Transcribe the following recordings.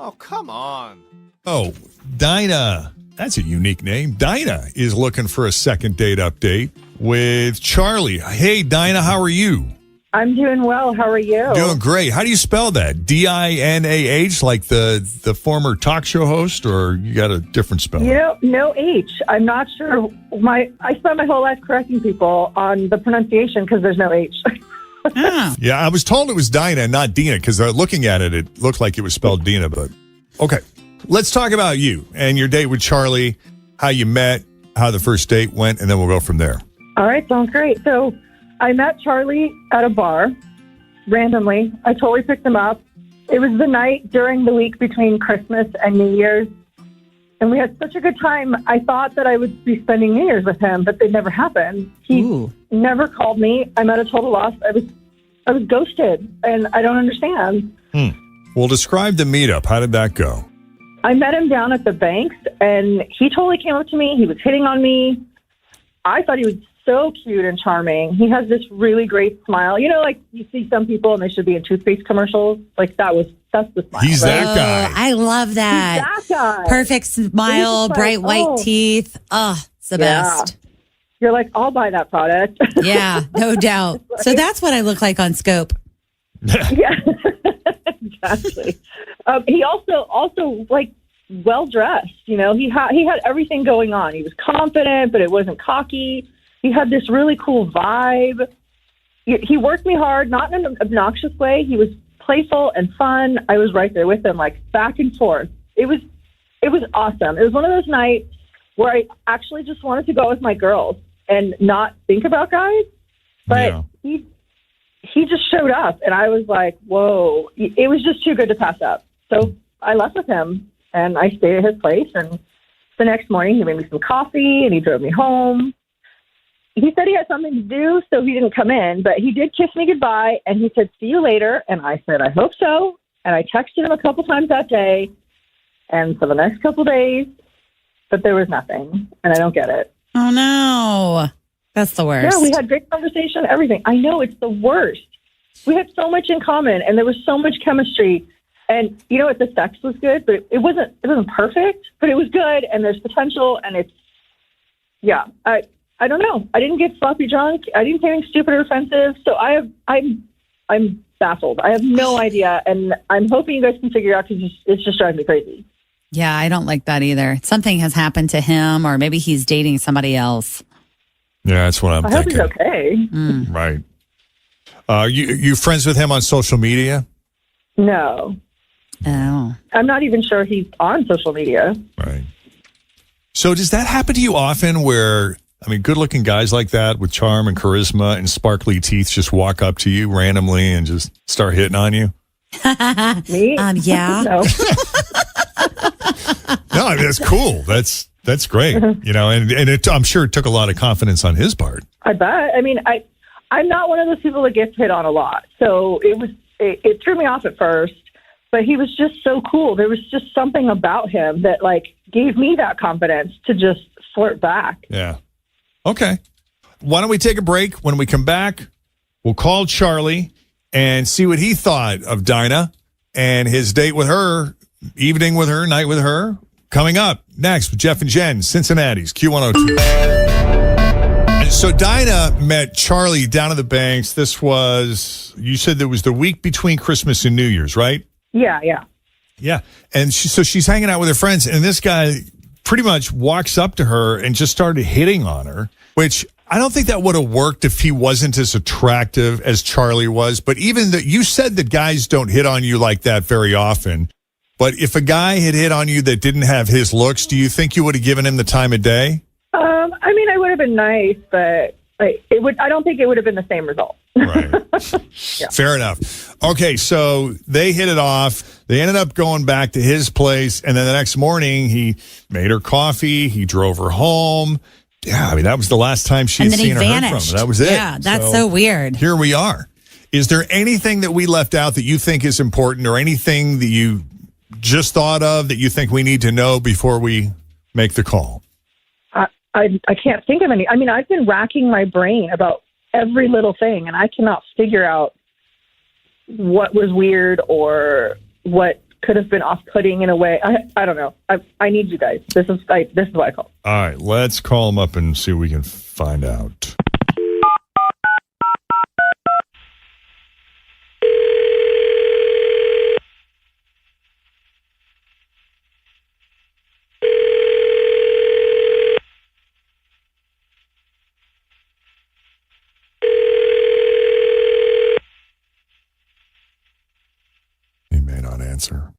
Oh, come on. Oh, Dinah. That's a unique name. Dinah is looking for a second date update with Charlie. Hey, Dinah, how are you? I'm doing well. How are you? Doing great. How do you spell that? D-I-N-A-H, like the former talk show host, or you got a different spelling? No H. I'm not sure. I spent my whole life correcting people on the pronunciation because there's no H. Yeah, I was told it was Dinah, not Dina, because looking at it, it looked like it was spelled Dina. But okay, let's talk about you and your date with Charlie, how you met, how the first date went, and then we'll go from there. All right, sounds great. So I met Charlie at a bar randomly. I totally picked him up. It was the night during the week between Christmas and New Year's, and we had such a good time. I thought that I would be spending New Year's with him, but it never happened. He never called me. I'm at a total loss. I was ghosted, and I don't understand. Well, describe the meetup. How did that go? I met him down at the Banks, and he totally came up to me. He was hitting on me. I thought he was so cute and charming. He has this really great smile. You know, like you see some people and they should be in toothpaste commercials. Like that's the smile. He's right? that guy. I love that. He's that guy. Perfect smile, Like, bright white teeth. Oh, it's the best. You're like, I'll buy that product. Yeah, no doubt. So that's what I look like on Scope. Yeah, exactly. He also like well dressed. You know, he had everything going on. He was confident, but it wasn't cocky. He had this really cool vibe. He worked me hard, not in an obnoxious way. He was playful and fun. I was right there with him, like back and forth. It was awesome. It was one of those nights where I actually just wanted to go with my girls and not think about guys. But he just showed up, and I was like, whoa. It was just too good to pass up. So I left with him, and I stayed at his place. And the next morning, he made me some coffee, and he drove me home. He said he had something to do, so he didn't come in, but he did kiss me goodbye, and he said, see you later, and I said, I hope so, and I texted him a couple times that day, and for the next couple days, but there was nothing, and I don't get it. Oh, no. That's the worst. Yeah, we had great conversation, everything. I know, it's the worst. We had so much in common, and there was so much chemistry, and you know what, the sex was good, but it wasn't perfect, but it was good, and there's potential, and it's, yeah, I don't know. I didn't get sloppy drunk. I didn't say anything stupid or offensive. So I'm baffled. I have no idea, and I'm hoping you guys can figure it out because it's just driving me crazy. Yeah, I don't like that either. Something has happened to him, or maybe he's dating somebody else. Yeah, that's what I'm thinking. I hope he's okay. Right. You friends with him on social media? No. Oh. I'm not even sure he's on social media. Right. So does that happen to you often where, I mean, good-looking guys like that with charm and charisma and sparkly teeth just walk up to you randomly and just start hitting on you? Me? Yeah. No. No, I mean, that's cool. That's great. You know, and I'm sure it took a lot of confidence on his part. I bet. I mean, I'm not one of those people that gets hit on a lot. So it threw me off at first, but he was just so cool. There was just something about him that like gave me that confidence to just flirt back. Yeah. Okay. Why don't we take a break? When we come back, we'll call Charlie and see what he thought of Dinah and his date with her, evening with her, night with her. Coming up next with Jeff and Jenn, Cincinnati's Q102. So Dinah met Charlie down at the Banks. This was, you said there was the week between Christmas and New Year's, right? Yeah. Yeah. And so she's hanging out with her friends, and this guy pretty much walks up to her and just started hitting on her, which I don't think that would have worked if he wasn't as attractive as Charlie was. But even that, you said that guys don't hit on you like that very often. But if a guy had hit on you that didn't have his looks, do you think you would have given him the time of day? I mean, I would have been nice, but I don't think it would have been the same result. Right. Yeah. Fair enough. Okay, so they hit it off. They ended up going back to his place, and then the next morning he made her coffee. He drove her home. Yeah, I mean, that was the last time she had seen or heard from her. That was it. Yeah, that's so weird. Here we are. Is there anything that we left out that you think is important, or anything that you just thought of that you think we need to know before we make the call? I can't think of any. I mean, I've been racking my brain about every little thing, and I cannot figure out what was weird or what could have been off-putting in a way. I don't know. I need you guys. This is why I called. All right, let's call him up and see what we can find out. He may not answer.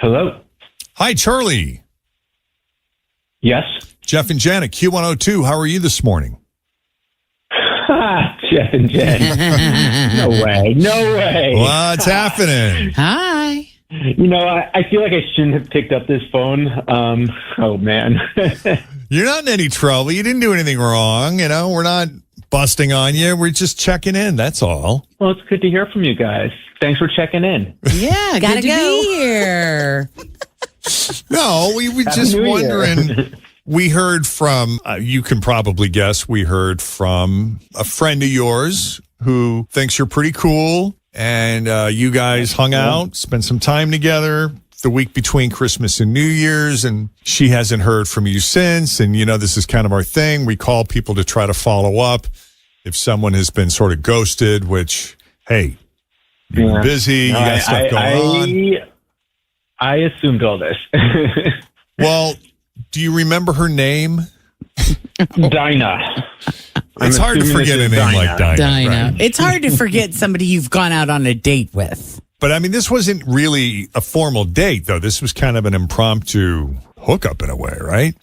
Hello? Hi, Charlie. Yes? Jeff and Jen at Q102. How are you this morning? Jeff and Jen. No way. No way. What's happening? Hi. You know, I feel like I shouldn't have picked up this phone. Oh, man. You're not in any trouble. You didn't do anything wrong. You know, we're not busting on you. We're just checking in. That's all. Well, it's good to hear from you guys. Thanks for checking in. Yeah, Gotta good to go. be here. No, we were just New Year. wondering. We heard from, you can probably guess, we heard from a friend of yours who thinks you're pretty cool. And you guys hung out, spent some time together the week between Christmas and New Year's. And she hasn't heard from you since. And, you know, this is kind of our thing. We call people to try to follow up if someone has been sort of ghosted, which, hey, you've been busy. You got stuff going on. I assumed all this. Well, do you remember her name? Dinah. It's hard to forget a name like Dinah. Dinah. right? It's hard to forget somebody you've gone out on a date with. But I mean, this wasn't really a formal date, though. This was kind of an impromptu hookup in a way, right?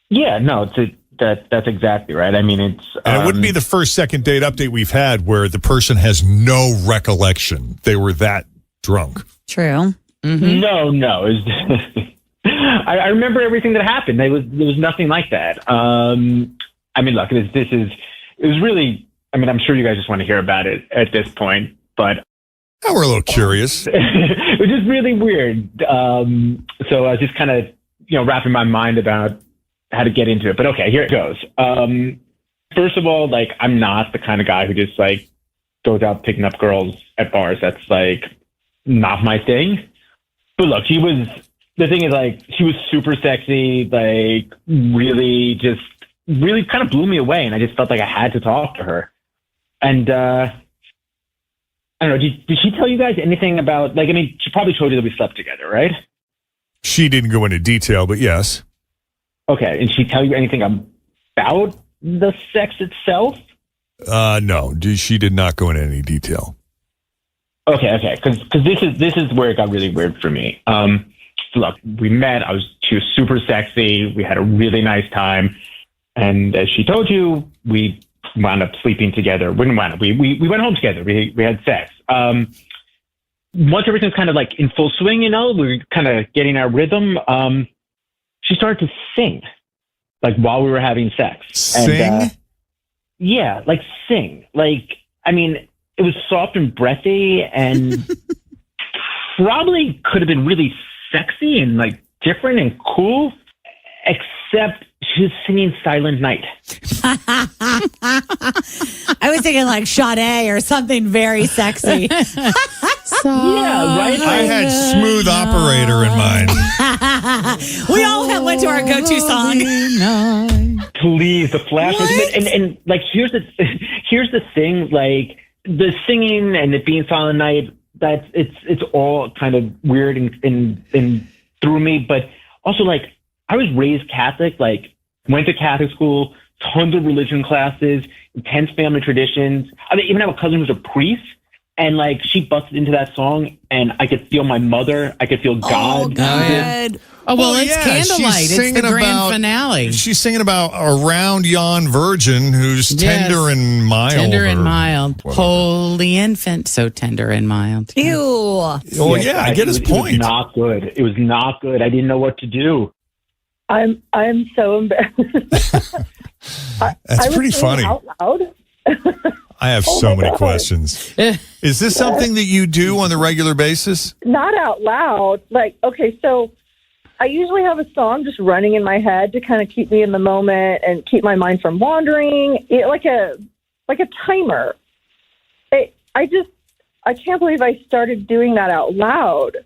Yeah, no, that's exactly right. I mean, it's... And it wouldn't be the first second date update we've had where the person has no recollection. They were that drunk. True. No. It was, I remember everything that happened. There was nothing like that. I mean, look, it was really... I mean, I'm sure you guys just want to hear about it at this point, but... Now we're a little curious. It was just really weird. So I was just kind of, wrapping my mind about how to get into it. But okay, here it goes. First of all, like, I'm not the kind of guy who just like goes out picking up girls at bars. That's like not my thing. But look, the thing is, like, she was super sexy, like really kind of blew me away. And I just felt like I had to talk to her. And, I don't know. Did she tell you guys anything about, like, I mean, she probably told you that we slept together, right? She didn't go into detail, but yes. Okay. And she tell you anything about the sex itself? No, she did not go into any detail. Okay. Because this is where it got really weird for me. Look, we met. She was super sexy. We had a really nice time. And as she told you, we wound up sleeping together. We went home together. We had sex. Once everything's kind of like in full swing, we were kind of getting our rhythm. She started to sing, like, while we were having sex. Sing? And, yeah, like sing. Like, I mean, it was soft and breathy and probably could have been really sexy and like different and cool, except she was singing Silent Night. I was thinking like Sade or something very sexy. Yeah, right? I had Smooth Operator in mind. We all went to our go-to song. Please, the flash. And like, here's the thing, like, the singing and it being Silent Night, it's all kind of weird and through me. But also, like, I was raised Catholic, like, went to Catholic school, tons of religion classes, intense family traditions. I mean, even have a cousin who's a priest, and like, she busted into that song, and I could feel my mother. I could feel God. Oh, good. Oh, well, Well, it's yeah, Candlelight. she's It's the singing grand about- finale. She's singing about around yon virgin who's Yes. tender and mild. Tender and or mild. whatever. Holy infant, so tender and mild. Ew. Well, yeah, I get his point. It was not good. It was not good. I didn't know what to do. I'm so embarrassed. That's pretty funny. Out loud. I have Oh so my many God. questions. Is this something that you do on the regular basis? Not out loud. Like, okay, so I usually have a song just running in my head to kind of keep me in the moment and keep my mind from wandering. Like a timer. I can't believe I started doing that out loud.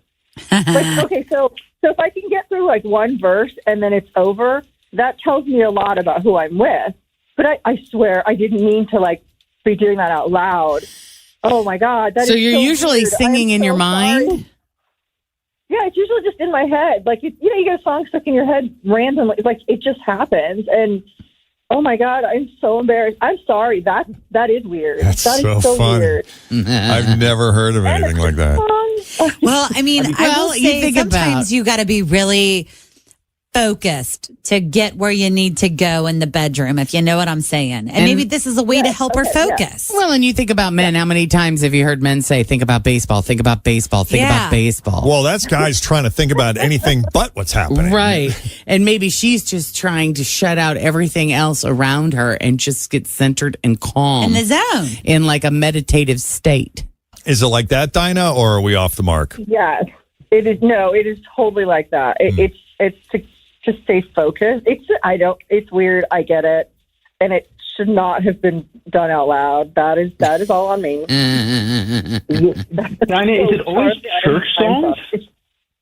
Like, okay, so if I can get through like one verse and then it's over, that tells me a lot about who I'm with. But I swear I didn't mean to like be doing that out loud. Oh my God. So you're usually weird. singing in your mind? Sorry. Yeah, it's usually just in my head. Like, you get a song stuck in your head randomly. Like, it just happens. And oh my God, I'm so embarrassed. I'm sorry. That is weird. That's that is so funny. weird. I've never heard of anything like that. Well, I mean, I will Well, you say think sometimes about- you got to be really focused to get where you need to go in the bedroom, if you know what I'm saying. And maybe this is a way to help her focus. Well, and you think about men. How many times have you heard men say, think about baseball, think about baseball, think Yeah. about baseball? Well, that's guys trying to think about anything but what's happening. Right. And maybe she's just trying to shut out everything else around her and just get centered and calm In the zone. in like a meditative state. Is it like that, Dinah, or are we off the mark? Yes, it is. No, it is totally like that. It's to just stay focused. It's weird. I get it. And it should not have been done out loud. That is all on me. Dinah, is it always church songs?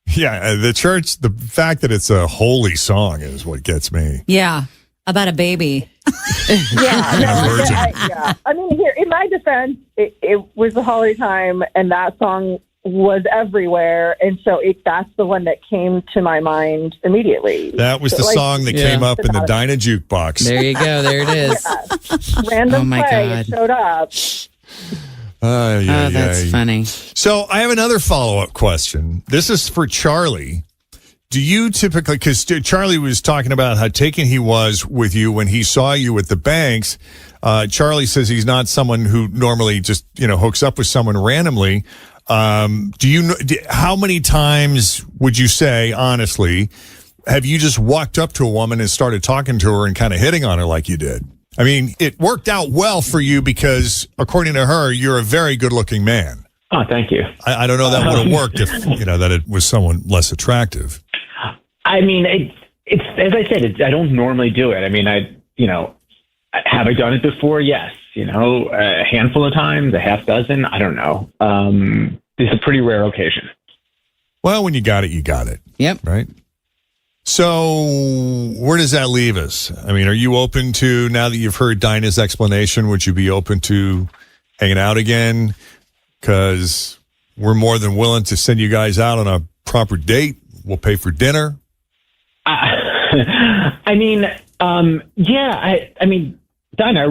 Yeah, the fact that it's a holy song is what gets me. Yeah. About a baby. Yeah, no, Virgin. I mean, here in my defense, it was the holiday time, and that song was everywhere, and so that's the one that came to my mind immediately. That was the song that came up in the Dinah jukebox. There you go. There it is. Random Oh, my play, God. it showed up. Oh, that's funny. So I have another follow-up question. This is for Charlie. Do you typically, because Charlie was talking about how taken he was with you when he saw you at the banks. Charlie says he's not someone who normally just, hooks up with someone randomly. How many times would you say, honestly, have you just walked up to a woman and started talking to her and kind of hitting on her like you did? I mean, it worked out well for you because, according to her, you're a very good-looking man. Oh, thank you. I don't know that would have worked if, that it was someone less attractive. I mean, it's as I said, I don't normally do it. I mean, have I done it before? Yes. A handful of times, a half dozen. I don't know. It's a pretty rare occasion. Well, when you got it, you got it. Yep. Right. So where does that leave us? I mean, are you open to, now that you've heard Dinah's explanation, would you be open to hanging out again? Because we're more than willing to send you guys out on a proper date. We'll pay for dinner. I mean, yeah. I mean, Dinah,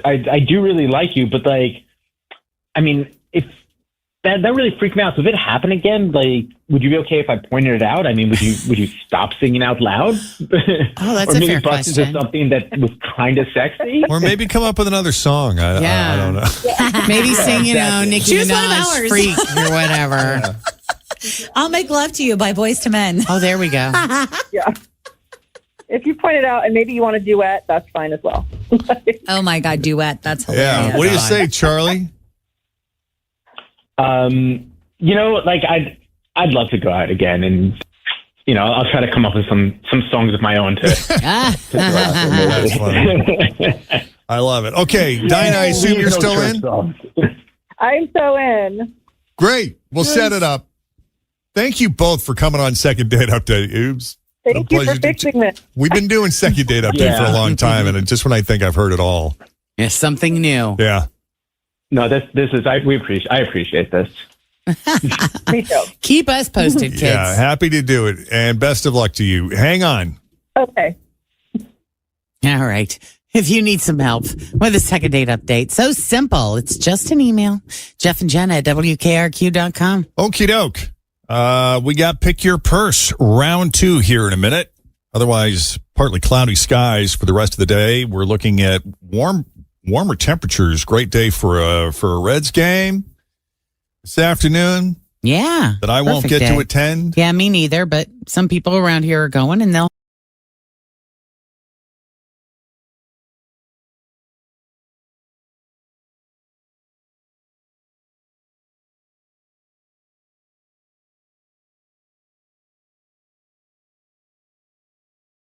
I do really like you, but I mean, if that really freaked me out. So if it happened again, would you be okay if I pointed it out? I mean, would you stop singing out loud? Oh, that's or a maybe fair bust into question. something that was kind of sexy. Or maybe come up with another song. I don't know. Maybe sing, Nicki Choose one of Minaj, ours. Freak or whatever. I'll Make Love to You by Boys to Men. Oh, there we go. Yeah. If you point it out and maybe you want a duet, that's fine as well. Oh my God, duet. That's hilarious. Yeah. What do you say, Charlie? I'd love to go out again, and I'll try to come up with some songs of my own to go out there. That's funny. I love it. Okay, Dinah, I assume you're still in? I'm so in. Great. We'll set it up. Thank you both for coming on Second Date Update. Oops. Thank you for fixing this. We've been doing Second Date Update for a long time, and just when I think I've heard it all. Yeah, something new. Yeah. No, I appreciate this. Me too. Keep us posted, kids. Yeah, happy to do it. And best of luck to you. Hang on. Okay. All right. If you need some help with a Second Date Update, so simple. It's just an email. Jeff and Jenna at WKRQ.com. Okie doke. We got Pick Your Purse round 2 here in a minute. Otherwise, partly cloudy skies for the rest of the day. We're looking at warmer temperatures. Great day for a Reds game this afternoon Yeah. that I won't perfect get day. to attend. Yeah, me neither, but some people around here are going and they'll